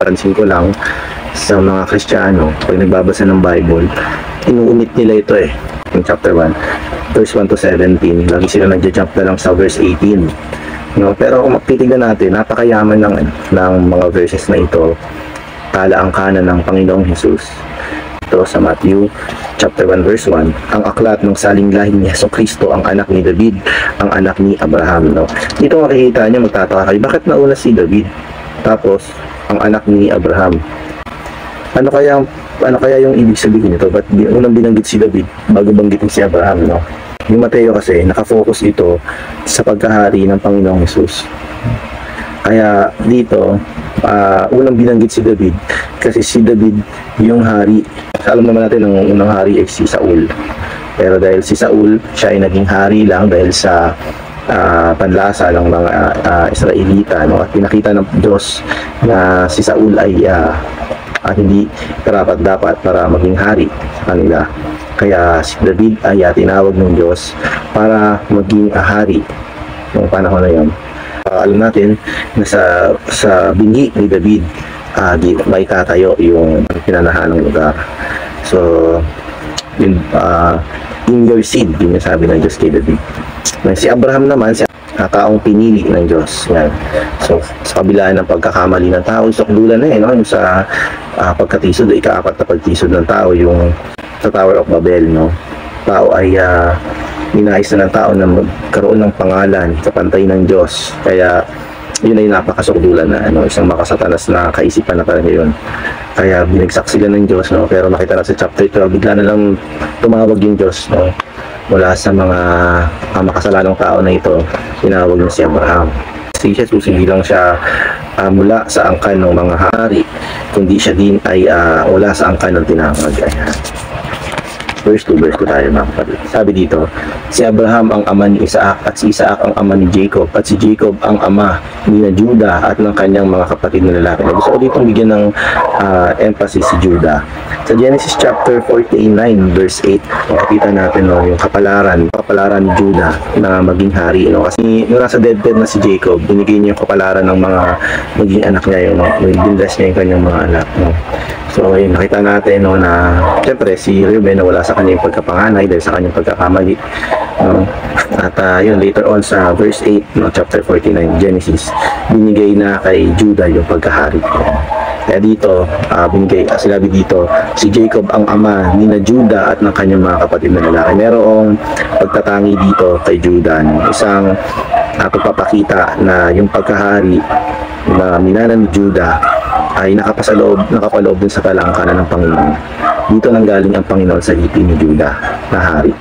Pansin ko lang sa mga Kristiyano, pag nagbabasa ng Bible, inuunit nila ito yung chapter 1, verse 1 to 17. Lagi sila nagja-jump na lang sa verse 18. No? Pero kung magtitignan natin, napakayaman ng mga verses na ito. Talaangkanan ng Panginoong Jesus. Ito sa Matthew chapter 1 verse 1, ang aklat ng salinglahin ni Jesucristo, ang anak ni David, ang anak ni Abraham. No? Dito makikita niyo, magtataka kayo, bakit nauna si David? Tapos, ang anak ni Abraham. Ano kaya yung ibig sabihin nito? Ba't unang binanggit si David bago banggitin si Abraham? No? Yung Mateo kasi, nakafocus ito sa pagkahari ng Panginoong Jesus. Kaya dito, unang binanggit si David kasi si David yung hari. Alam naman natin ang unang hari ay si Saul. Pero dahil si Saul, siya ay naging hari lang dahil sa panlasa ng mga Israelita. No? At pinakita ng Diyos na si Saul ay hindi karapat-dapat para maging hari sa kanila. Kaya si David ay tinawag ng Diyos para maging hari noong panahon na yun. Alam natin na sa binhi ni David may tatayo yung pinanahan ng lugar. So in your seed, yun yung sabi ng Diyos kay David. Si Abraham naman, si taong pinili ng Diyos. Yan. So sa kabila ng pagkakamali ng tao, sukdulan na no? Yung sa pagkatisod, ika-4 na pagtisod ng tao, yung sa Tower of Babel, no? Tao ay ninais na ng tao na magkaroon ng pangalan sa pantay ng Diyos. Kaya yun ay napakasukdulan na isang makasatanas na kaisipan na talaga yun. Kaya binagsak sila ng Diyos, no? Pero nakita na sa chapter 12, bigla na lang tumawag yung Diyos, no? Mula sa mga makasalanang tao na ito, tinawag niya si Abraham. Si Jesus, hindi lang siya mula sa angkan ng mga hari, kundi siya din ay wala sa angkan ng tinawag. Ayan. Verse 2 tayo mga kapatid. Sabi dito, si Abraham ang ama ni Isaac at si Isaac ang ama ni Jacob at si Jacob ang ama ni Judah at ng kanyang mga kapatid na lalaki. Gusto ko dito bigyan ng emphasis si Judah. Sa Genesis chapter 49 verse 8, makikita natin yung kapalaran ni Judah na maging hari. Kasi yung nasa deathbed na si Jacob, binigay niya yung kapalaran ng mga maging anak niya, yung binless niya yung kanyang mga anak. So yun, nakita natin na siyempre si Reuben na wala sa kanyang pagkapanganay dahil sa kanyang pagkakamali. At yun, later on sa verse 8 chapter 49 Genesis, binigay na kay Judah yung pagkahari. Kaya dito, sinabi dito, si Jacob ang ama ni Judah at ng kanyang mga kapatid na lalaki. Merong pagtatangi dito kay Judah, isang pagpapakita na yung pagkahari na minana ni Judah ay nakapaloob din sa kalangkanan ng Panginoon. Dito nang galing ang Panginoon sa lipi ni Judah na hari.